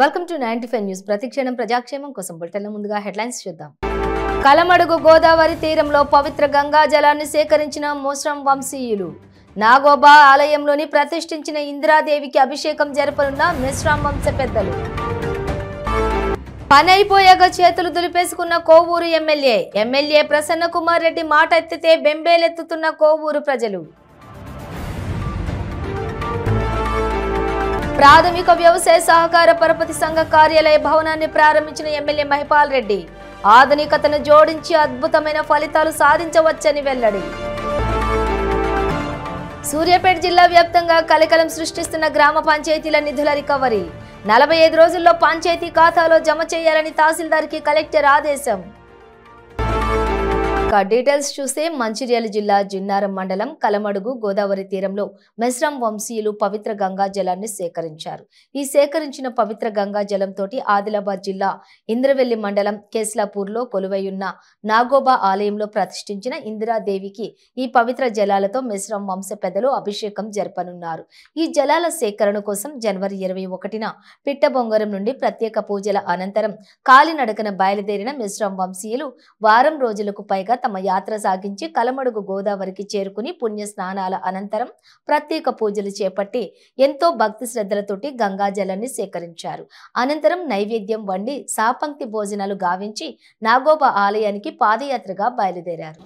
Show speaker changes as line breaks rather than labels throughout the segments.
Welcome to 95 news. ప్రతిక్షణం ప్రజాక్షేమం కోసం బులెటిన్ల ముందుగా హెడ్లైన్స్ చూద్దాం. కలమడుగు గోదావరి తీరంలో పవిత్ర గంగా జలాన్ని సేకరించిన మోస్రం వంశీయులు. నాగోబా ఆలయంలోని ప్రతిష్ఠించిన ఇందిరాదేవికి అభిషేకం జరపనున్న మెస్రాం వంశ పెద్దలు. పని అయిపోయాక చేతులు దులిపేసుకున్న కోవూరు ఎమ్మెల్యే ప్రసన్న కుమార్ రెడ్డి మాట ఎత్తితే బెంబేలెత్తుతున్న కోవూరు ప్రజలు. ప్రాథమిక వ్యవసాయ సహకార పరపతి సంఘ కార్యాలయ భవనాన్ని ప్రారంభించిన ఎమ్మెల్యే మహిపాల్ రెడ్డి ఆధునికతను జోడించి అద్భుతమైన ఫలితాలు సాధించవచ్చని వెల్లడి. సూర్యాపేట జిల్లా వ్యాప్తంగా కలకలం సృష్టిస్తున్న గ్రామ పంచాయతీల నిధుల రికవరీ. 45 రోజుల్లో పంచాయతీ ఖాతాలో జమ చేయాలని తహసీల్దార్కి కలెక్టర్ ఆదేశం. డీటెయిల్స్ చూస్తే మంచిర్యాల జిల్లా జిన్నారం మండలం కలమడుగు గోదావరి తీరంలో మెస్రాం వంశీయులు పవిత్ర గంగా జలాన్ని సేకరించారు. ఈ సేకరించిన పవిత్ర గంగా జలంతో ఆదిలాబాద్ జిల్లా ఇంద్రవెల్లి మండలం కేస్లాపూర్లో కొలువైయున్న నాగోబా ఆలయంలో ప్రతిష్ఠించిన ఇందిరాదేవికి ఈ పవిత్ర జలాలతో మెస్రాం వంశ పెద్దలు అభిషేకం జరపనున్నారు. ఈ జలాల సేకరణ కోసం జనవరి 21న పిట్టబొంగరం నుండి ప్రత్యేక పూజల అనంతరం కాలినడకన బయలుదేరిన మెస్రాం వంశీయులు వారం రోజులకు పైగా తమ యాత్ర సాగించి కలమడుగు గోదావరికి చేరుకుని పుణ్య స్నానాల అనంతరం ప్రత్యేక పూజలు చేపట్టి ఎంతో భక్తి శ్రద్ధలతోటి గంగా జలాన్ని సేకరించారు. అనంతరం నైవేద్యం వండి సాపంక్తి భోజనాలు గావించి నాగోబా ఆలయానికి పాదయాత్రగా బయలుదేరారు.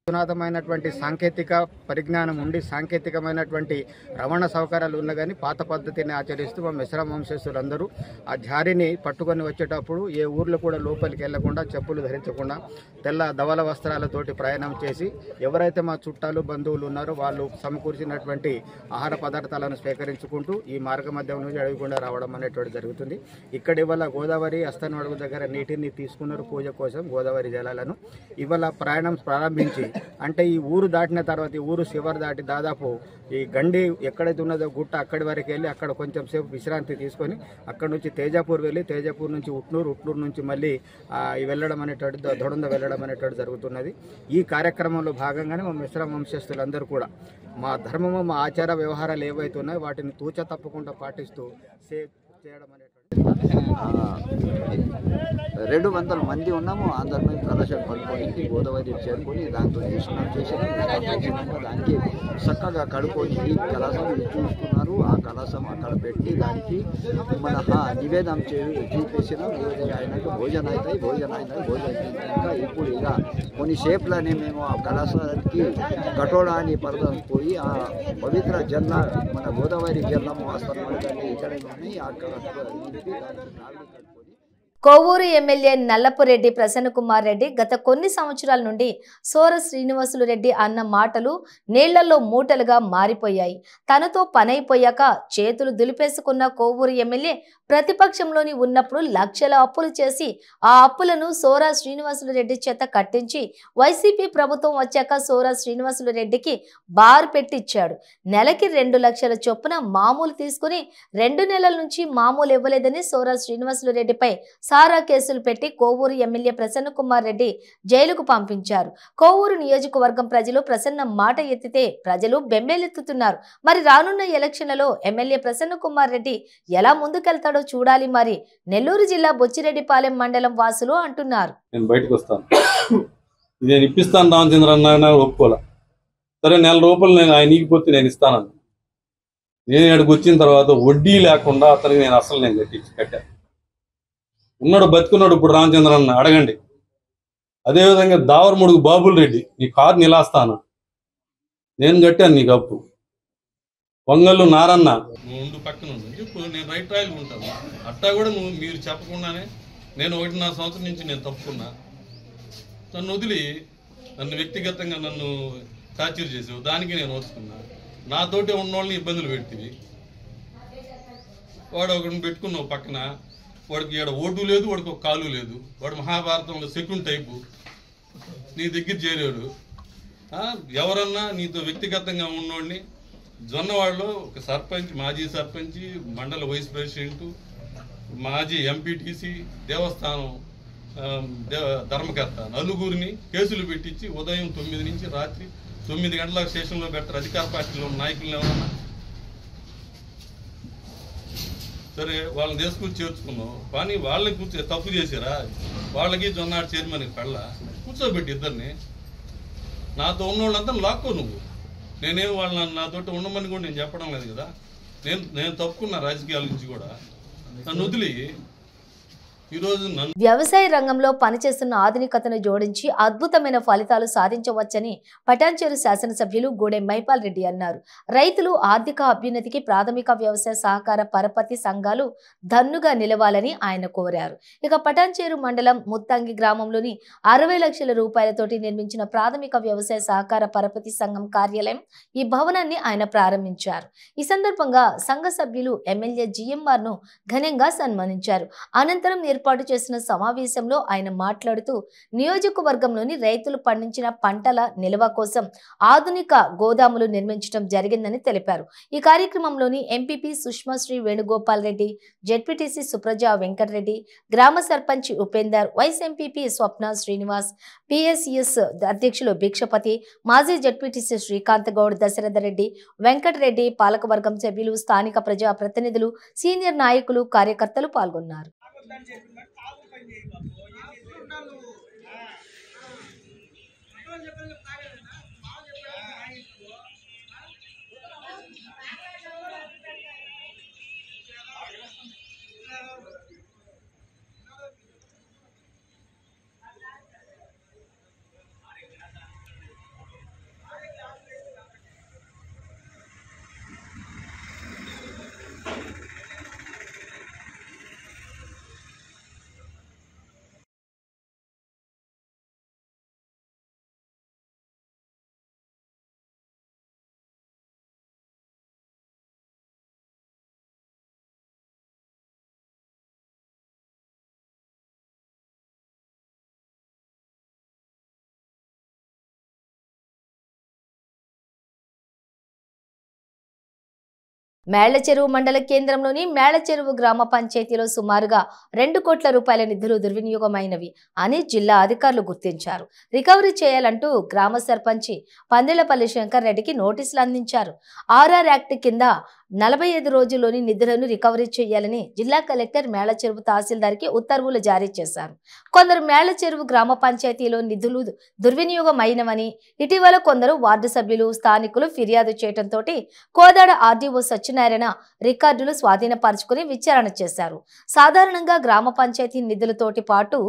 అధునాతమైనటువంటి సాంకేతిక పరిజ్ఞానం ఉండి సాంకేతికమైనటువంటి రవాణా సౌకర్యాలు ఉన్న కానీ పాత పద్ధతిని ఆచరిస్తూ మా మెస్రాం వంశస్థులందరూ ఆ జారిని పట్టుకొని వచ్చేటప్పుడు ఏ ఊర్లో కూడా లోపలికి వెళ్లకుండా చెప్పులు ధరించకుండా తెల్ల ధవల వస్త్రాలతోటి ప్రయాణం చేసి ఎవరైతే మా చుట్టాలు బంధువులు ఉన్నారో వాళ్ళు సమకూర్చినటువంటి ఆహార పదార్థాలను స్వీకరించుకుంటూ ఈ మార్గ మధ్యం నుంచి అడగకుండా రావడం అనేటువంటి జరుగుతుంది. ఇక్కడ ఇవాళ గోదావరి అస్తనడుగు దగ్గర నీటిని తీసుకున్నారు పూజ కోసం గోదావరి జలాలను. ఇవాళ ప్రయాణం ప్రారంభించి అంటే ఈ ఊరు దాటిన తర్వాత ఈ ఊరు శివర్ దాటి దాదాపు ఈ గండి ఎక్కడైతే ఉన్నదో గుట్ట అక్కడి వరకు వెళ్ళి అక్కడ కొంచెం సేపు విశ్రాంతి తీసుకొని అక్కడ నుంచి తేజాపూర్ వెళ్ళి తేజాపూర్ నుంచి ఉట్నూరు నుంచి మళ్ళీ వెళ్ళడం అనేటువంటి దొడంద వెళ్ళడం అనేటువంటి జరుగుతున్నది. ఈ కార్యక్రమంలో భాగంగానే మా మెస్రాం వంశస్థులందరూ కూడా మా ధర్మము మా ఆచార వ్యవహారాలు ఏవైతే ఉన్నాయో వాటిని తూచ తప్పకుండా పాటిస్తూ చేయడం అనేటువంటి
200 మంది ఉన్నాము. అందరినీ కలశం పడుకొని గోదావరి చేరుకొని దాంతో స్నానం చేసినాక దానికి చక్కగా కడుక్కొని ఈ కలశం చూస్తున్నారు. ఆ కలశం అక్కడ పెట్టి దానికి మన నివేదన చూపేసినాం. అయినాక భోజనం అవుతాయి. భోజనం ఇంకా ఇప్పుడు ఇక కొన్ని షేప్లనే మేము ఆ కలశానికి కటోడా అని పరదం పోయి ఆ పవిత్ర జల్ల మన గోదావరి జల్లము వస్తున్నాయి ఇక్కడ ఉన్నాయి. అక్కడ
కోవూరు ఎమ్మెల్యే నల్లపురెడ్డి ప్రసన్న కుమార్ రెడ్డి గత కొన్ని సంవత్సరాల నుండి సోర శ్రీనివాసులు రెడ్డి అన్న మాటలు నీళ్లలో మూటలుగా మారిపోయాయి. తనతో పనైపోయాక చేతులు దులిపేసుకున్న కోవూరు ఎమ్మెల్యే ప్రతిపక్షంలోని ఉన్నప్పుడు లక్షల అప్పులు చేసి ఆ అప్పులను సోరా శ్రీనివాసులు రెడ్డి చేత కట్టించి వైసీపీ ప్రభుత్వం వచ్చాక సోరా శ్రీనివాసులు రెడ్డికి బారు పెట్టించాడు. నెలకి 2 లక్షల చొప్పున మామూలు తీసుకుని 2 నెలల నుంచి మామూలు ఇవ్వలేదని సోరా శ్రీనివాసులు రెడ్డిపై సారా కేసులు పెట్టి కోవూరు ఎమ్మెల్యే ప్రసన్న కుమార్ రెడ్డి జైలుకు పంపించారు. కోవూరు నియోజకవర్గం ప్రజలు ప్రసన్న మాట ఎత్తితే ప్రజలు బెంబేలెత్తుతున్నారు. మరి రానున్న ఎలక్షన్లలో ఎమ్మెల్యే ప్రసన్న కుమార్ రెడ్డి ఎలా ముందుకెళ్తాడో చూడాలి. మరి నెల్లూరు జిల్లా బొచ్చిరెడ్డిపాలెం మండలం వాసులు అంటున్నారు.
నేను బయటకు వస్తాను, నేను ఇప్పిస్తాను రామచంద్ర అన్న ఒప్పుకోలే. సరే 4 రూపాయలు నేను ఆయన ఇగిపోతే నేను ఇస్తానన్నా. నేను ఇక్కడికి వచ్చిన తర్వాత వడ్డీ లేకుండా అతనికి నేను అసలు నేను కట్టాను. ఉన్నాడు బతుకున్నాడు ఇప్పుడు రామచంద్ర అన్న అడగండి. అదేవిధంగా దావరముడుగు బాబుల్ రెడ్డి నీ కారు నిలాస్తాను నేను కట్టాను నీకు అప్పు. పొంగళ్ళు నారన్న నువ్వు ఉండు పక్కన ఉండు ఇప్పుడు నేను రైట్ రాయలు ఉంటాను. అట్టా కూడా మీరు చెప్పకుండానే నేను 1.5 సంవత్సరం నుంచి నేను తప్పుకున్నా. నన్ను వదిలి నన్ను వ్యక్తిగతంగా నన్ను టార్చర్ చేసావు, దానికి నేను ఓర్చుకున్నా. నాతోటి ఉన్నోళ్ళని ఇబ్బందులు పెడుతుంది. వాడు ఒకరిని పెట్టుకున్నావు పక్కన, వాడికి ఇక్కడ ఓటు లేదు, వాడికి ఒక కాలు లేదు, వాడు మహాభారతంలో సెకండ్ టైపు, నీ దగ్గర చేరాడు. ఎవరన్నా నీతో వ్యక్తిగతంగా ఉన్నోడిని, జొన్నవాడలో ఒక సర్పంచ్, మాజీ సర్పంచ్, మండల వైస్ ప్రెసిడెంట్, మాజీ ఎంపీటీసీ, దేవస్థానం ధర్మకర్త నలుగురిని కేసులు పెట్టించి ఉదయం 9 నుంచి రాత్రి 9 గంటలకు స్టేషన్లో పెట్టారు. అధికార పార్టీలో నాయకులను ఎవరన్నా సరే వాళ్ళని తీసుకొచ్చి చేర్చుకున్నావు, కానీ వాళ్ళని తప్పు చేశారా? వాళ్ళకి జొన్నాడు చైర్మన్ కళ్ళ కూర్చోబెట్టి ఇద్దరిని, నాతో ఉన్నోళ్ళంతా లాక్కో నువ్వు. నేనేం వాళ్ళని నాతోటి ఉండమని కూడా నేను చెప్పడం లేదు కదా. నేను తప్పుకున్నా రాజకీయాల నుంచి కూడా. నన్ను వదిలి ఈరోజు
వ్యవసాయ రంగంలో పనిచేస్తున్న ఆధునికతను జోడించి అద్భుతమైన ఫలితాలు సాధించవచ్చని పటాన్చెరు శాసనసభ్యులు గూడెం మైపాల్ రెడ్డి అన్నారు. రైతులు ఆర్థిక అభ్యున్నతికి ప్రాథమిక వ్యవసాయ సహకార పరపతి సంఘాలు దన్నుగా నిలవాలని ఆయన కోరారు. ఇక పటాన్చెరు మండలం ముత్తంగి గ్రామంలోని 60 లక్షల రూపాయలతోటి నిర్మించిన ప్రాథమిక వ్యవసాయ సహకార పరపతి సంఘం కార్యాలయం, ఈ భవనాన్ని ఆయన ప్రారంభించారు. ఈ సందర్భంగా సంఘ సభ్యులు ఎమ్మెల్యే జిఎంఆర్ ను ఘనంగా సన్మానించారు. అనంతరం ఏర్పాటు చేసిన సమావేశంలో ఆయన మాట్లాడుతూ నియోజకవర్గంలోని రైతులు పండించిన పంటల నిల్వ కోసం ఆధునిక గోదాములు నిర్మించడం జరిగిందని తెలిపారు. ఈ కార్యక్రమంలోని ఎంపీపీ సుష్మాశ్రీ వేణుగోపాల్ రెడ్డి, జెడ్పీటీసీ సుప్రజా వెంకటరెడ్డి, గ్రామ సర్పంచ్ ఉపేందర్, వైస్ ఎంపీపీ స్వప్న శ్రీనివాస్, పిఎస్సిఎస్ అధ్యక్షులు భిక్షపతి, మాజీ జెడ్పీటీసీ శ్రీకాంత్ గౌడ్, దశరథ రెడ్డి, వెంకటరెడ్డి, పాలకవర్గం సభ్యులు, స్థానిక ప్రజా ప్రతినిధులు, సీనియర్ నాయకులు, కార్యకర్తలు పాల్గొన్నారు. మేళ్లచెరువు మండల కేంద్రంలోని మేళ్లచెరువు గ్రామ పంచాయతీలో సుమారుగా 2 కోట్ల రూపాయల నిధులు దుర్వినియోగమైనవి అని జిల్లా అధికారులు గుర్తించారు. రికవరీ చేయాలంటూ గ్రామ సర్పంచి పందిళ్లపల్లి శంకర్ రెడ్డికి నోటీసులు అందించారు. ఆర్ఆర్ యాక్ట్ కింద 45 రోజుల్లోని నిధులను రికవరీ చేయాలని జిల్లా కలెక్టర్ మేళ్లచెరువు తహసీల్దార్కి ఉత్తర్వులు జారీ చేశారు. కొందరు మేళ్లచెరువు గ్రామ పంచాయతీలో నిధులు దుర్వినియోగం అయినవని ఇటీవల కొందరు వార్డు సభ్యులు, స్థానికులు ఫిర్యాదు చేయడంతో కోదాడ ఆర్డీఓ సత్యనారాయణ రికార్డులు స్వాధీనపరుచుకుని విచారణ చేశారు. సాధారణంగా గ్రామ పంచాయతీ నిధులతోటి పాటు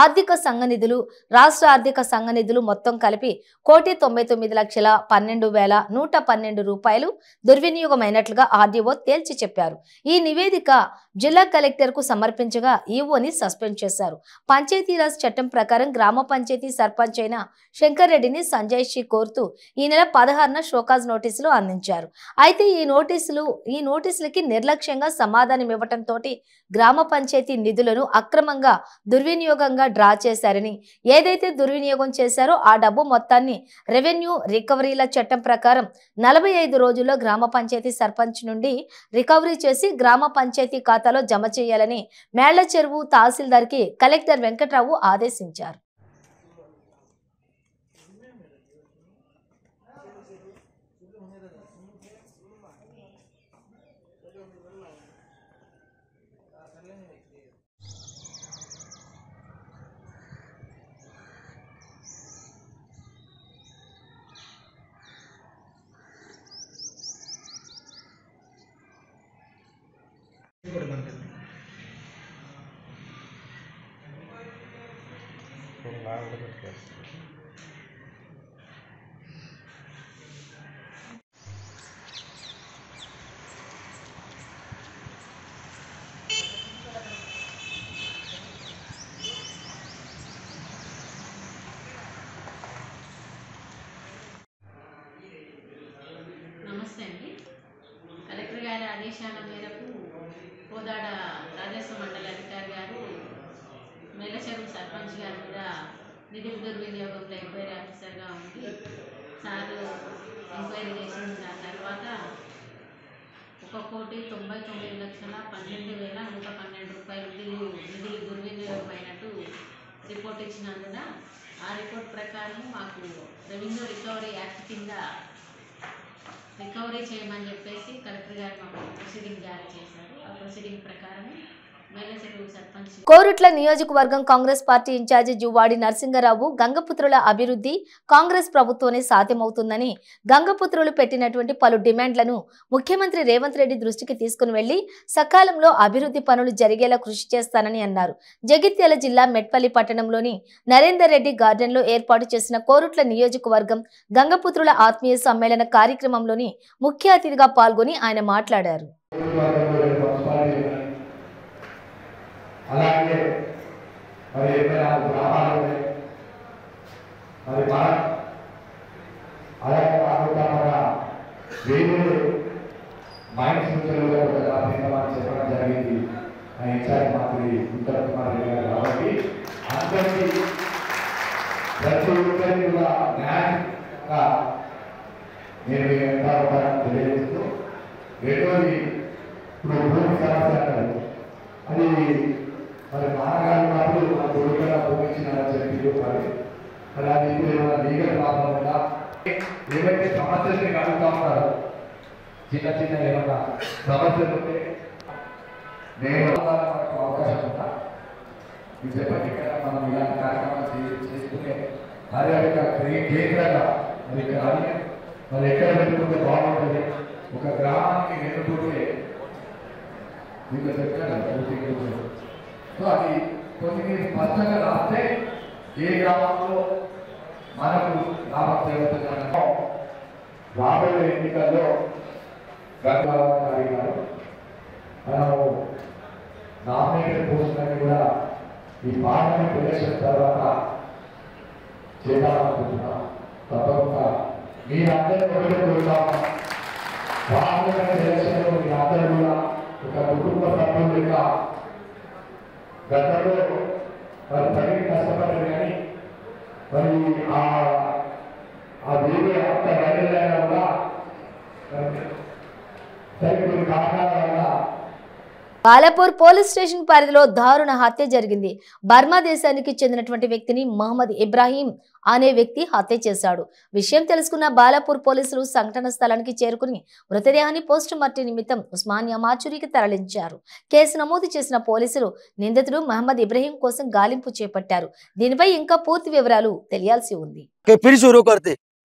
ఆర్థిక సంఘ నిధులు, రాష్ట్ర ఆర్థిక సంఘ నిధులు మొత్తం కలిపి 1,99,12,112 రూపాయలు దుర్వినియోగమైనట్లుగా ఆర్డీఓ తేల్చి చెప్పారు. ఈ నివేదిక జిల్లా కలెక్టర్ కు సమర్పించగా ఈఓని సస్పెండ్ చేశారు. పంచాయతీరాజ్ చట్టం ప్రకారం గ్రామ పంచాయతీ సర్పంచ్ అయిన శంకర్ రెడ్డిని సంజయ్ షీ కోరుతూ ఈ నెల 16న షోకాజ్ నోటీసులు అందించారు. అయితే ఈ నోటీసులకి నిర్లక్ష్యంగా సమాధానం ఇవ్వటంతో గ్రామ పంచాయతీ నిధులను అక్రమంగా దుర్వినియోగంగా డ్రా చేశారని, ఏదైతే దుర్వినియోగం చేశారో ఆ డబ్బు మొత్తాన్ని రెవెన్యూ రికవరీల చట్టం ప్రకారం 45 రోజుల్లో గ్రామ పంచాయతీ సర్పంచ్ నుండి రికవరీ చేసి గ్రామ పంచాయతీ ఖాతాలో జమ చేయాలని మేళ్లచెరువు తహసీల్దార్కి కలెక్టర్ వెంకట్రావు ఆదేశించారు.
నమస్తే అండి. కలెక్టర్ గారి ఆదేశాల మేరకు కోదాడ రాజస్వ మండల అధికారి గారు మేలచెరువు సర్పంచ్ గారి మీద నిధుల దుర్వినియోగంలో ఎంక్వైరీ ఆఫీసర్గా ఉండి సారు ఎంక్వైరీ చేసిన దాని తర్వాత 1,99,12,112 రూపాయలు నిధులు దుర్వినియోగం అయినట్టు రిపోర్ట్ ఇచ్చినందున ఆ రిపోర్ట్ ప్రకారం మాకు రెవెన్యూ రికవరీ యాక్ట్ కింద రికవరీ చేయమని చెప్పేసి కలెక్టర్ గారు మాకు ప్రొసీడింగ్ జారీ చేశారు. ఆ ప్రొసీడింగ్ ప్రకారం మేలచెరువు సర్పంచ్
కోరుట్ల నియోజకవర్గం కాంగ్రెస్ పార్టీ ఇన్ఛార్జి జువ్వాడి నరసింగరావు గంగపుత్రుల అభివృద్ధి కాంగ్రెస్ ప్రభుత్వమే సాధ్యమవుతుందని గంగపుత్రులు పెట్టినటువంటి పలు డిమాండ్లను ముఖ్యమంత్రి రేవంత్ రెడ్డి దృష్టికి తీసుకుని వెళ్లి సకాలంలో అభివృద్ధి పనులు జరిగేలా కృషి చేస్తానని అన్నారు. జగిత్యాల జిల్లా మెట్పల్లి పట్టణంలోని నరేందర్ రెడ్డి గార్డెన్లో ఏర్పాటు చేసిన కోరుట్ల నియోజకవర్గం గంగపుత్రుల ఆత్మీయ సమ్మేళన కార్యక్రమంలోని ముఖ్య అతిథిగా పాల్గొని ఆయన మాట్లాడారు.
అలాగే మరి ఏమైనా గ్రామాలు ఉన్నాయి మరి మనం అలాగే కాకుండా మన వేరే మైండ్ ఫ్యూచర్లో మనం చెప్పడం జరిగింది ఇన్ఛార్జ్ మంత్రి ఉత్తమ్ కుమార్ రెడ్డి గారు. కాబట్టి అందరికీ ప్రతి ఒక్కరికి కూడా న్యాయంగా నేను ఎంత తెలియజేస్తూ రెండోది ఇప్పుడు భూమి సమస్య అంటారు అది మరి నాన్నగారు ఉన్నప్పుడు మన కొడుకుల భూమించినారని చెప్పి మరి అది ఇప్పుడు ఏమైనా లీగల్ ప్రాబ్లం ఉందా ఏవైతే సమస్యల్ని కలుగుతా ఉంటారో చిన్న చిన్న ఏమైనా సమస్యలు ఉంటే నేను అవకాశం ఉందా ఇది చెప్పండి. ఇక్కడ మనం ఇలాంటి కార్యక్రమాలు చేసుకునే మరి ఒక కేంద్రంగా మరి ఇక్కడ మరి ఎక్కడ పెట్టుకుంటే బాగుంటుంది. ఒక గ్రామానికి వెనుకుంటే మీకు చెప్పాను. సో అది కొన్ని స్పష్టంగా రాస్తే ఏ గ్రామంలో మనకు లాభం జరుగుతుందో రాబోయే ఎన్నికల్లో గంగారావు గారు మనము నామినేటెడ్ పోస్టులని కూడా ఈ పార్లమెంట్ ఎలక్షన్ తర్వాత చేయాలనుకుంటున్నాం. తప్పకుండా మీరందరూ ఒకటి కోరుతాము. పార్లమెంట్ ఎలక్షన్లో మీరందరూ కూడా ఒక కుటుంబ సభ్యులు యొక్క గతంలో మరి తగిన కష్టపడ్డారు కానీ మరి ఆ వేరే అంత బయలుదేరినా కూడా సరిగ్గా కారణాల వల్ల
బాలాపూర్ పోలీస్ స్టేషన్ పరిధిలో దారుణ హత్య జరిగింది. బర్మా దేశానికి చెందినటువంటి వ్యక్తిని మహమ్మద్ ఇబ్రాహీం అనే వ్యక్తి హత్య చేశాడు. విషయం తెలుసుకున్న బాలాపూర్ పోలీసులు సంఘటన స్థలానికి చేరుకుని మృతదేహాన్ని పోస్ట్ మార్టం నిమిత్తం ఉస్మానియా మార్చురీకి తరలించారు. కేసు నమోదు చేసిన పోలీసులు నిందితుడు మహమ్మద్ ఇబ్రాహీం కోసం గాలింపు చేపట్టారు. దీనిపై ఇంకా పూర్తి వివరాలు తెలియాల్సి ఉంది.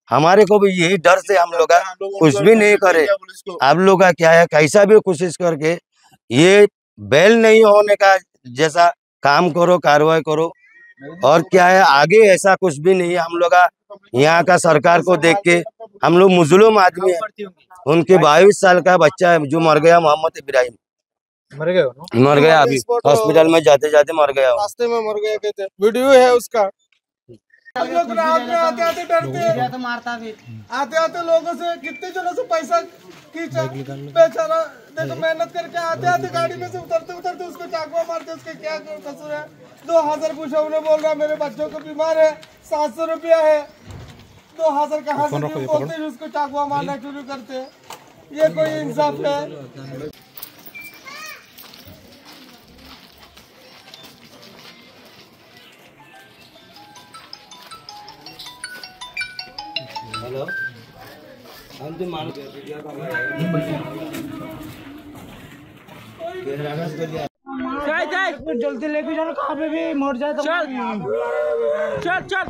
हमारे को भी यही डर से हम लोग कुछ भी नहीं करे. आप लोग का क्या है, कैसा भी कोशिश करके ये बेल नहीं होने का जैसा काम करो, कार्रवाई करो. और क्या है, आगे ऐसा कुछ भी नहीं है. हम लोग यहाँ का सरकार को देख के हम लोग मुस्लिम आदमी है. उनके 22 साल का बच्चा है जो मर गया, मोहम्मद इब्राहिम मर गया. अभी हॉस्पिटल में जाते जाते मर गया,
रास्ते में मर गया. कहते वीडियो है उसका. हम लोग रात में आते आते डरते हैं. आते आते लोगों से कितने जनों से पैसा खींचा. बेचारा देखो मेहनत करके आते आते गाड़ी में से उतरते उतरते उसको चाकू मारते. उसके क्या कसूर है? 2000 पूछा. उन्हें बोल रहा मेरे बच्चों को बीमार है, 700 रुपया है. 2000 कहाँ से बोलते हैं उसको चाकू मारना शुरू करते. ये कोई इंसाफ है?
हेलो
जल्दी लेके जाओ. कहाँ पे भी मर जाए तो चल चल चल.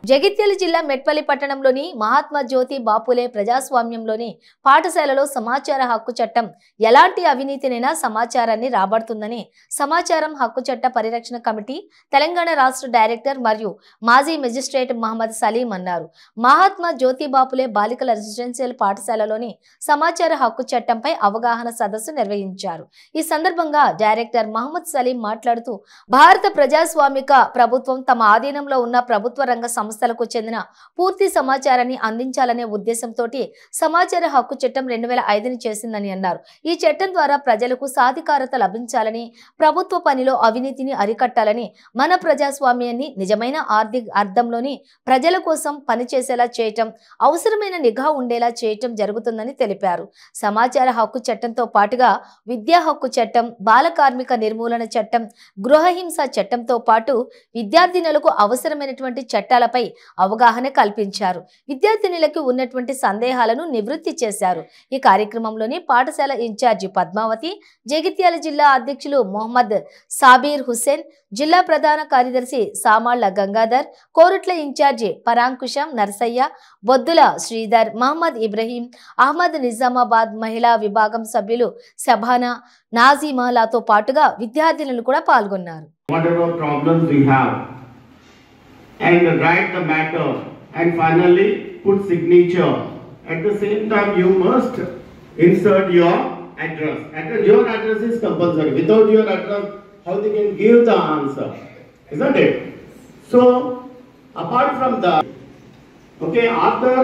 జగిత్యాల జిల్లా మెట్పల్లి పట్టణంలోని మహాత్మా జ్యోతి బాపులే ప్రజాస్వామ్యంలోని పాఠశాలలో సమాచార హక్కు చట్టం ఎలాంటి అవినీతినైనా సమాచారాన్ని రాబడుతుందని సమాచారం హక్కు చట్ట పరిరక్షణ కమిటీ తెలంగాణ రాష్ట్ర డైరెక్టర్ మరియు మాజీ మెజిస్ట్రేట్ మహమ్మద్ సలీం అన్నారు. మహాత్మా జ్యోతి బాపులే బాలికల రెసిడెన్షియల్ పాఠశాలలోని సమాచార హక్కు చట్టంపై అవగాహన సదస్సు నిర్వహించారు. ఈ సందర్భంగా డైరెక్టర్ మహమ్మద్ సలీం మాట్లాడుతూ భారత ప్రజాస్వామిక ప్రభుత్వం తమ ఆధీనంలో ఉన్న ప్రభుత్వ రంగ సంస్థలకు చెందిన పూర్తి సమాచారాన్ని అందించాలనే ఉద్దేశంతో సమాచార హక్కు చట్టం 2005ని చేసిందని అన్నారు. ఈ చట్టం ద్వారా ప్రజలకు సాధికారత లభించాలని, ప్రభుత్వ పనిలో అవినీతిని అరికట్టాలని, మన ప్రజాస్వామ్యాన్ని నిజమైన ఆర్థిక అర్థంలోని ప్రజల కోసం పనిచేసేలా చేయటం, అవసరమైన నిఘా ఉండేలా చేయటం జరుగుతుందని తెలిపారు. సమాచార హక్కు చట్టంతో పాటుగా విద్యా హక్కు చట్టం, బాల కార్మిక నిర్మూలన చట్టం, గృహహింస చట్టంతో పాటు విద్యార్థినులకు అవసరమైనటువంటి చట్టాలపై అవగాహన కల్పించారు. విద్యార్థినులకు ఉన్నటువంటి సందేహాలను నివృత్తి చేశారు. ఈ కార్యక్రమంలోని పాఠశాల ఇన్ఛార్జి పద్మావతి, జగిత్యాల జిల్లా అధ్యక్షులు మొహమ్మద్ సాబీర్ హుస్సేన్, జిల్లా ప్రధాన కార్యదర్శి సామాళ్ల గంగాధర్, కోరుట్ల ఇన్ఛార్జి పరాంకుశం నర్సయ్య, బొద్దుల శ్రీధర్, మహమ్మద్ ఇబ్రహీం, అహ్మద్, నిజామాబాద్ మహిళా విభాగం సభ్యులు శబానా, నాజీమాలతో పాటుగా విద్యార్థినులు కూడా పాల్గొన్నారు.
And write the matter and finally put signature. At the same time, you must insert your address. Your address is compulsory. Without your address, how they can give the answer? Isn't it? So, apart from that, okay, after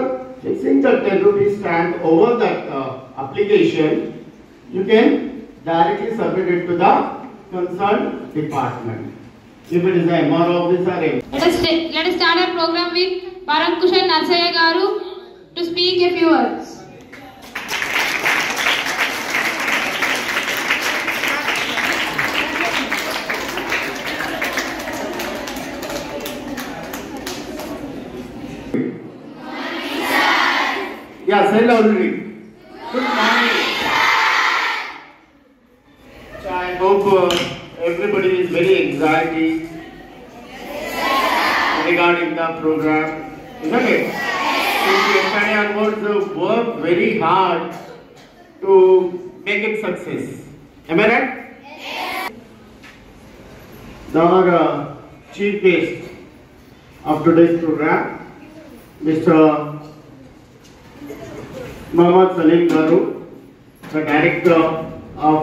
fixing the 10 rupees stamp over that application, you can directly submit it to the concerned department. If it is a MRO office or a...
Let us start our program with Parankushan Narsaya Garu to speak a few words.
Yeah, say loudly. Good morning. So I hope everybody is very excited regarding the program, isn't it? Since yesterday onwards, work very hard to make it success. Am I right? Our chief guest of today's program, Mr. Muhammad Salim Garu, the director of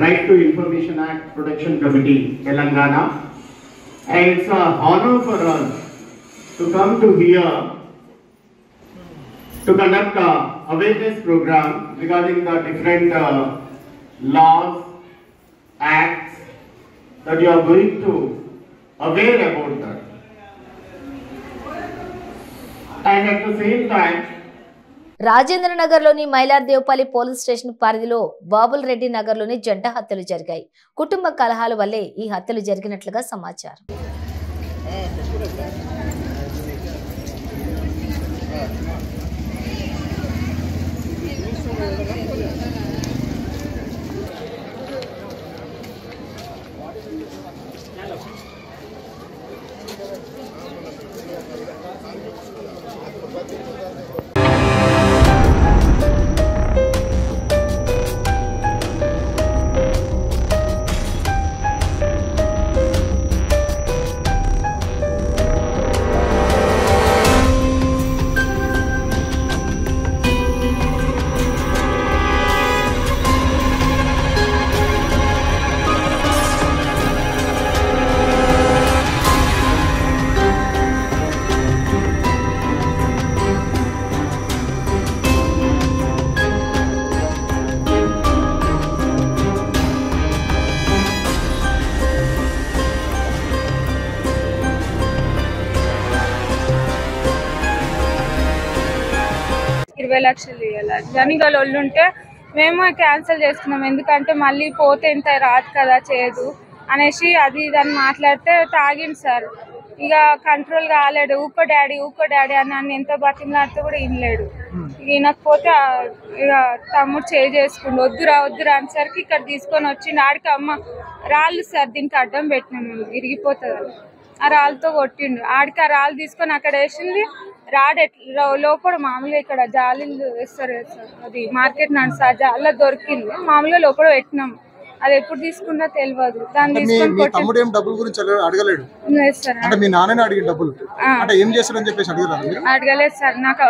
Right to Information Act Protection Committee, Telangana. And it's an honor for us to come to here to conduct a awareness program regarding the different laws, acts that you are going to aware about that. And at the same time,
Rajendra నగర్లోని Mailardevpally police station పరిధిలో బాబుల్ రెడ్డి నగర్లోని జంట హత్యలు జరిగాయి. కుటుంబ కలహాల వల్లే ఈ హత్యలు జరిగినట్లుగా సమాచారం.
లక్షలు ఇవ్వాలి జనిగలు ఒళ్ళుంటే మేము క్యాన్సిల్ చేసుకున్నాం. ఎందుకంటే మళ్ళీ పోతే ఇంత రాదు కదా చేయదు అనేసి అది దాన్ని మాట్లాడితే తాగిండు సార్. ఇక కంట్రోల్ కాలేడు. ఊకో డాడీ అని నన్ను ఎంత బతిమలాడితే కూడా వినలేడు. వినకపోతే ఇక తమ్ముడు చేసుకుండు. వద్దురా అనేసరికి ఇక్కడ తీసుకొని వచ్చిండు. ఆడికి అమ్మ రాళ్ళు సార్ దీనికి అడ్డం పెట్టినాం మేము, విరిగిపోతుంది ఆ రాళ్ళతో కొట్టిండు. ఆడికి ఆ రాళ్ళు తీసుకొని అక్కడ వేసింది. రాడ్ లోపల మామూలుగా ఇక్కడ జాలీలు వేస్తారు సార్, అది మార్కెట్ నడుస్తా జాలీలో దొరికింది. మామూలుగా లోపల పెట్టినాం, అది ఎప్పుడు తీసుకున్నా తెలియదు. దాన్ని తీసుకొని
తమ్ముడు ఏం డబ్బుల గురించి అడగలేడు అంటే మీ నాన్ననే అడిగిన డబ్బులు అంటే ఏం చేస్తారని చెప్పేసి
అడగలేదు సార్. నాకు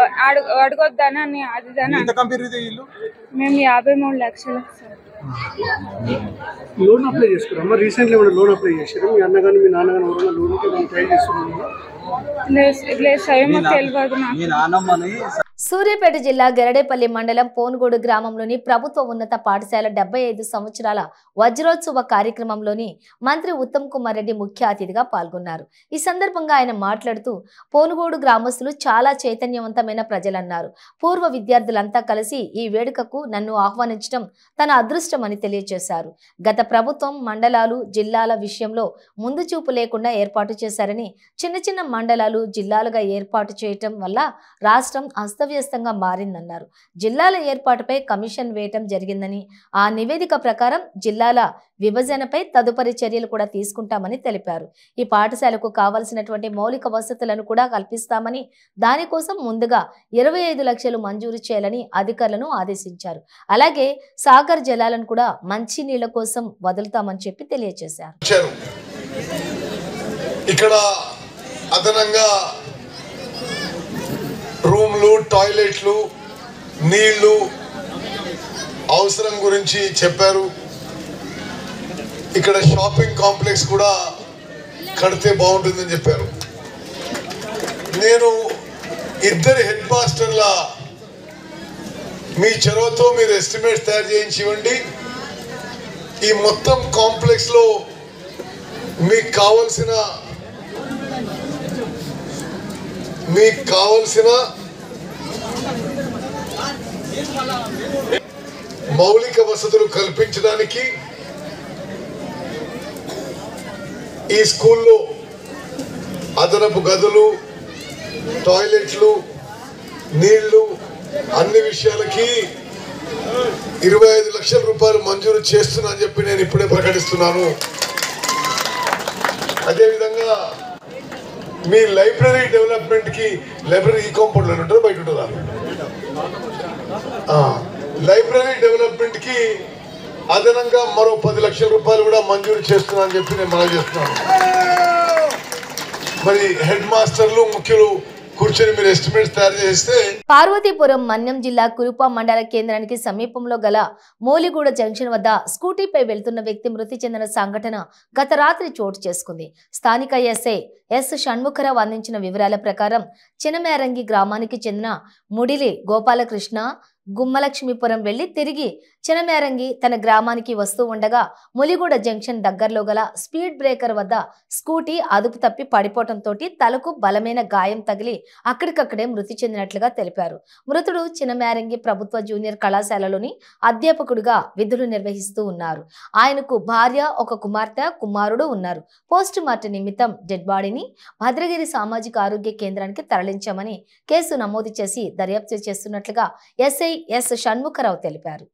అడగొద్దని అది
ఎంత కంపెనీ ఇల్లు
మేము 53 లక్షలు సార్.
లోన్ అప్లై చేసుకున్నాం. రీసెంట్లీ ఏమైనా లోన్ అప్లై చేశారు? మీ అన్న కానీ మీ నాన్న కానీ ఎవరైనా లోన్కి ట్రై చేస్తున్నారు?
సూర్యాపేట జిల్లా గెరడేపల్లి మండలం పోనుగోడు గ్రామంలోని ప్రభుత్వ ఉన్నత పాఠశాల 75 సంవత్సరాల వజ్రోత్సవ కార్యక్రమంలోని మంత్రి ఉత్తమ్ కుమార్ రెడ్డి ముఖ్య అతిథిగా పాల్గొన్నారు. ఈ సందర్భంగా ఆయన మాట్లాడుతూ పోనుగోడు గ్రామస్తులు చాలా చైతన్యవంతమైన ప్రజలన్నారు. పూర్వ విద్యార్థులంతా కలిసి ఈ వేడుకకు నన్ను ఆహ్వానించడం తన అదృష్టమని తెలియజేశారు. గత ప్రభుత్వం మండలాలు జిల్లాల విషయంలో ముందు చూపు లేకుండా ఏర్పాటు చేశారని, చిన్న చిన్న మండలాలు జిల్లాలుగా ఏర్పాటు చేయటం వల్ల రాష్ట్రం అస్తవ్యస్తంగా మారిందన్నారు. జిల్లాల ఏర్పాటుపై కమిషన్ వేయటం జరిగిందని, ఆ నివేదిక ప్రకారం జిల్లాల విభజనపై తదుపరి చర్యలు కూడా తీసుకుంటామని తెలిపారు. ఈ పాఠశాలకు కావాల్సినటువంటి మౌలిక వసతులను కూడా కల్పిస్తామని, దానికోసం ముందుగా 25 లక్షలు మంజూరు చేయాలని అధికారులను ఆదేశించారు. అలాగే సాగర్ జలాలను కూడా మంచి నీళ్ల కోసం వదులుతామని చెప్పి తెలియజేశారు.
ఇక్కడ అదనంగా రూమ్లు, టాయిలెట్లు, నీళ్లు అవసరం గురించి చెప్పారు. ఇక్కడ షాపింగ్ కాంప్లెక్స్ కూడా కడితే బాగుంటుందని చెప్పారు. నేను ఇద్దరు హెడ్ మాస్టర్ల మీ చొరవతో మీరు ఎస్టిమేట్స్ తయారు చేయించి ఇవ్వండి. ఈ మొత్తం కాంప్లెక్స్ లో మీకు కావలసిన మౌలిక వసతులు కల్పించడానికి ఈ స్కూల్లో అదనపు గదులు, టాయిలెట్లు, నీళ్లు అన్ని విషయాలకి 25 లక్షల రూపాయలు మంజూరు చేస్తున్నా అని చెప్పి నేను ఇప్పుడే ప్రకటిస్తున్నాను. అదేవిధంగా మీ లైబ్రరీ డెవలప్మెంట్ కి, లైబ్రరీ ఈ కాంపౌండ్ లో ఉంటారు, బయట ఉంటుందా? లైబ్రరీ డెవలప్మెంట్ కి అదనంగా మరో 10 లక్షల రూపాయలు కూడా మంజూరు చేస్తున్నా అని చెప్పి నేను మనవి చేస్తున్నాను. మరి హెడ్ మాస్టర్లు, ముఖ్యులు కూర్చొని మీరు ఎస్టిమేట్స్ తయారు చేస్తే.
పార్వతీపురం మన్యం జిల్లా కురుప మండల కేంద్రానికి సమీపంలో గల మోలిగూడ జంక్షన్ వద్ద స్కూటీపై వెళ్తున్న వ్యక్తి మృతి చెందిన సంఘటన గత రాత్రి చోటు చేసుకుంది. స్థానిక ఎస్ఐ ఎస్ షణ్ముఖరావు అందించిన వివరాల ప్రకారం చినమేరంగి గ్రామానికి చెందిన ముడిలి గోపాలకృష్ణ గుమ్మలక్ష్మీపురం వెళ్లి తిరిగి చినమేరంగి తన గ్రామానికి వస్తూ ఉండగా ములిగూడ జంక్షన్ దగ్గరలో గల స్పీడ్ బ్రేకర్ వద్ద స్కూటీ అదుపు తప్పి పడిపోవడంతో తలకు బలమైన గాయం తగిలి అక్కడికక్కడే మృతి చెందినట్లుగా తెలిపారు. మృతుడు చినమేరంగి ప్రభుత్వ జూనియర్ కళాశాలలోని అధ్యాపకుడిగా విధులు నిర్వహిస్తూ ఉన్నారు. ఆయనకు భార్య, ఒక కుమార్తె, కుమారుడు ఉన్నారు. పోస్ట్ మార్టం నిమిత్తం డెడ్ బాడీని భద్రగిరి సామాజిక ఆరోగ్య కేంద్రానికి తరలించామని కేసు నమోదు చేసి దర్యాప్తు చేస్తున్నట్లుగా ఎస్ఐ ఎస్ షణ్ముఖరావు తెలిపారు.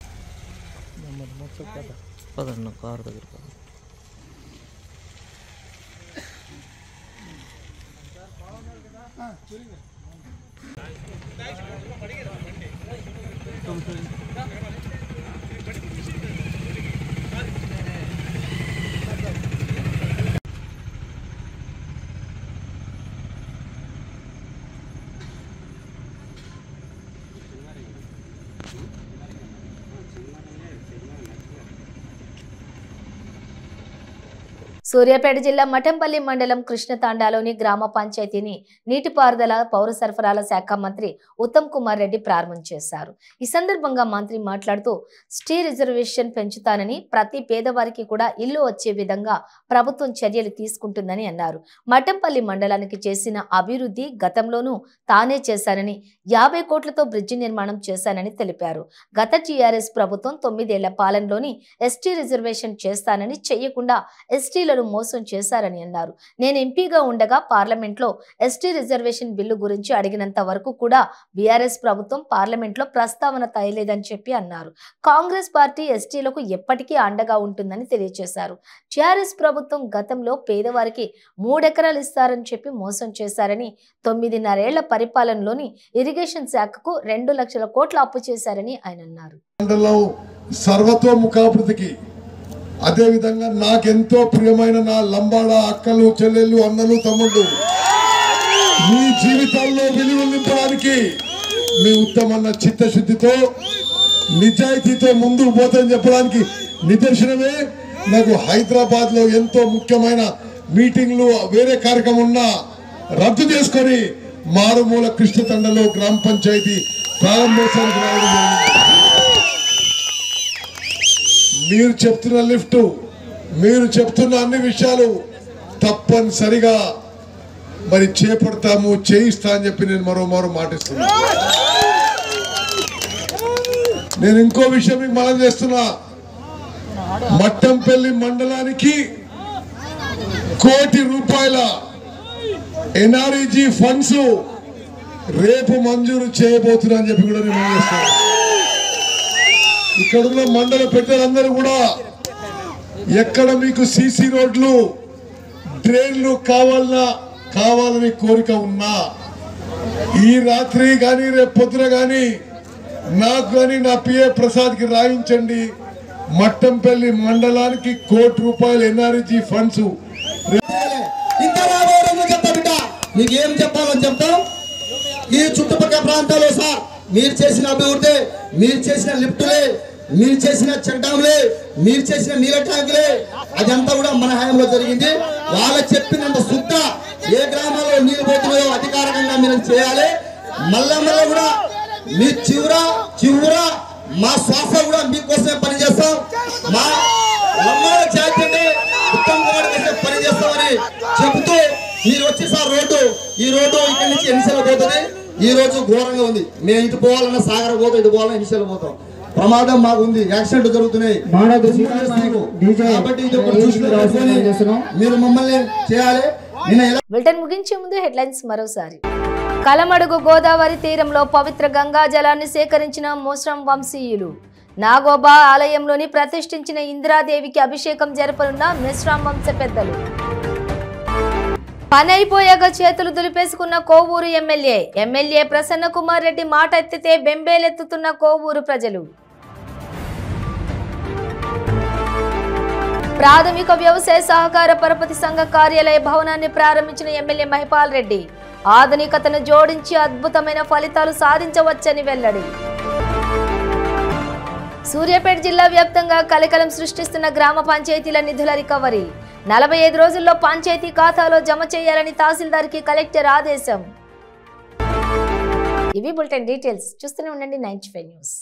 సూర్యాపేట జిల్లా మఠంపల్లి మండలం కృష్ణతాండాలోని గ్రామ పంచాయతీని నీటిపారుదల పౌర సరఫరాల శాఖ మంత్రి ఉత్తమ్ కుమార్ రెడ్డి ప్రారంభం చేశారు. ఈ సందర్భంగా మంత్రి మాట్లాడుతూ స్టీ రిజర్వేషన్ పెంచుతానని, ప్రతి పేదవారికి కూడా ఇల్లు వచ్చే విధంగా ప్రభుత్వం చర్యలు తీసుకుంటుందని అన్నారు. మఠంపల్లి మండలానికి చేసిన అభివృద్ధి గతంలోనూ తానే చేశానని, 50 కోట్లతో బ్రిడ్జి నిర్మాణం చేశానని తెలిపారు. గత టీఆర్ఎస్ ప్రభుత్వం 9 ఏళ్ల పాలనలోని ఎస్టీ రిజర్వేషన్ చేస్తానని, చెయ్యకుండా ఎస్టీల ఎస్టీలను మోసం చేశారని అన్నారు. నేను ఎంపీగా ఉండగా పార్లమెంట్లో ఎస్టీ రిజర్వేషన్ బిల్లు గురించి అడిగినంత వరకు కూడా బీఆర్ఎస్ ప్రభుత్వం పార్లమెంట్లో ప్రస్తావన తేలేదని చెప్పి అన్నారు. కాంగ్రెస్ పార్టీ ఎస్టీలకు ఎప్పటికీ అండగా ఉంటుందని తెలియజేశారు. టీఆర్ఎస్ ప్రభుత్వం గతంలో పేదవారికి 3 ఎకరాలు ఇస్తారని చెప్పి మోసం చేశారని, 9.5 ఏళ్ల పరిపాలనలోని ఇరిగేషన్ శాఖకు 2 లక్షల కోట్ల అప్పు చేశారని ఆయన అన్నారు.
సర్వతోముఖాభివృద్ధికి అదే విధంగా నాకెంతో ప్రియమైన నా లంబాడ అక్కలు, చెల్లెళ్ళు, అన్నలు, తమ్ముళ్ళు మీ జీవితాల్లో విలువలు నింపడానికి మీ ఉత్తమన్న చిత్తశుద్ధితో నిజాయితీతో ముందుకు పోతని చెప్పడానికి నిదర్శనమే నాకు హైదరాబాద్ లో ఎంతో ముఖ్యమైన మీటింగ్లు వేరే కార్యక్రమం ఉన్నా రద్దు చేసుకొని మారుమూల కృష్ణతండలో గ్రామ పంచాయతీ ప్రారంభోత్సవానికి రావడం జరిగింది. మీరు చెప్తున్న లిఫ్ట్, మీరు చెప్తున్న అన్ని విషయాలు తప్పనిసరిగా మరి చేపడతాము, చేయిస్తా అని చెప్పి నేను మరో మాటిస్తున్నా. నేను ఇంకో విషయం మీకు మనం చేస్తున్నా. మట్టంపల్లి మండలానికి 1 కోటి రూపాయల ఎన్ఆర్ఈజీ ఫండ్స్ రేపు మంజూరు చేయబోతున్నా అని చెప్పి కూడా నేను మనం చేస్తున్నా. ఇక్కడ ఉన్న మండల పెద్దలందరూ కూడా ఎక్కడ మీకు సీసీ రోడ్లు, డ్రైన్లు కావాలని కోరిక ఉన్నా ఈ రాత్రి కానీ రేపు పొద్దున కానీ నాకు కానీ నా పిఏ ప్రసాద్కి రాయించండి. మట్టంపల్లి మండలానికి 1 కోటి రూపాయల ఎన్ఆర్జీ ఫండ్స్.
మీకు ఏం చెప్పాలని చెప్తాం. ఈ చుట్టుపక్కల ప్రాంతాల్లో సార్ మీరు చేసిన అభివృద్ధి, మీరు చేసిన లిఫ్టులే, మీరు చేసిన చెక్ డ్యామ్లే, మీరు చేసిన నీళ్ళ ట్యాంకులే, అదంతా కూడా మన హయాంలో జరిగింది. వాళ్ళు చెప్పినంత సుద్ద ఏ గ్రామాల్లో నీళ్ళు పోతున్నాయో అధికారికంగా మీరు చేయాలి. మళ్ళా కూడా మీ చివర మా శ్వాస కూడా మీకోసమే పనిచేస్తాం. మా లంబాడ జాతీయ ఉత్తమ్ కుమార్ కోసం పనిచేస్తామని చెబుతూ మీరు వచ్చి సార్ ఈ రోడ్డు ఇక్కడి నుంచి ఎన్నిసార్లు పోతుంది. ఈ రోజు ఘోరంగా ఉంది. మేము ఇటు పోవాలన్నా సాగర పోతాం, ఇటు పోవాలన్నా ఎన్నిసార్లు పోతాం. ప్రమాదం మాకు ఉంది, యాక్సిడెంట్ జరుగుతున్నాయి. మీరు మమ్మల్ని చేయాలి.
బులెటిన్ ముగించే ముందు హెడ్లైన్స్ మరోసారి. కలమడుగు గోదావరి తీరంలో పవిత్ర గంగా జలాన్ని సేకరించిన మోస్రం వంశీయులు. నాగోబా ఆలయంలోని ప్రతిష్ఠించిన ఇందిరాదేవికి అభిషేకం జరపనున్న మిశ్రాం వంశ పెద్దలు. పని అయిపోయాక చేతులు దులిపేసుకున్న కోవూరు ఎమ్మెల్యే ప్రసన్న కుమార్ రెడ్డి మాట ఎత్తితే బెంబేలెత్తుతున్న కోవూరు ప్రజలు. ప్రాథమిక వ్యవసాయ సహకార పరపతి సంఘ కార్యాలయ భవనాన్ని ప్రారంభించిన ఎమ్మెల్యే మహిపాల్ రెడ్డి ఆధునికతను జోడించి అద్భుతమైన ఫలితాలు సాధించవచ్చని వెల్లడి. సూర్యాపేట జిల్లా వ్యాప్తంగా కలకలం సృష్టిస్తున్న గ్రామ పంచాయతీల నిధుల రికవరీ. 45 రోజుల్లో పంచాయతీ ఖాతాలో జమ చేయాలని తహసీల్దార్కి కలెక్టర్ ఆదేశం. ఇవి బులెటిన్ డీటెయిల్స్. చూస్తూనే ఉండండి 95 న్యూస్.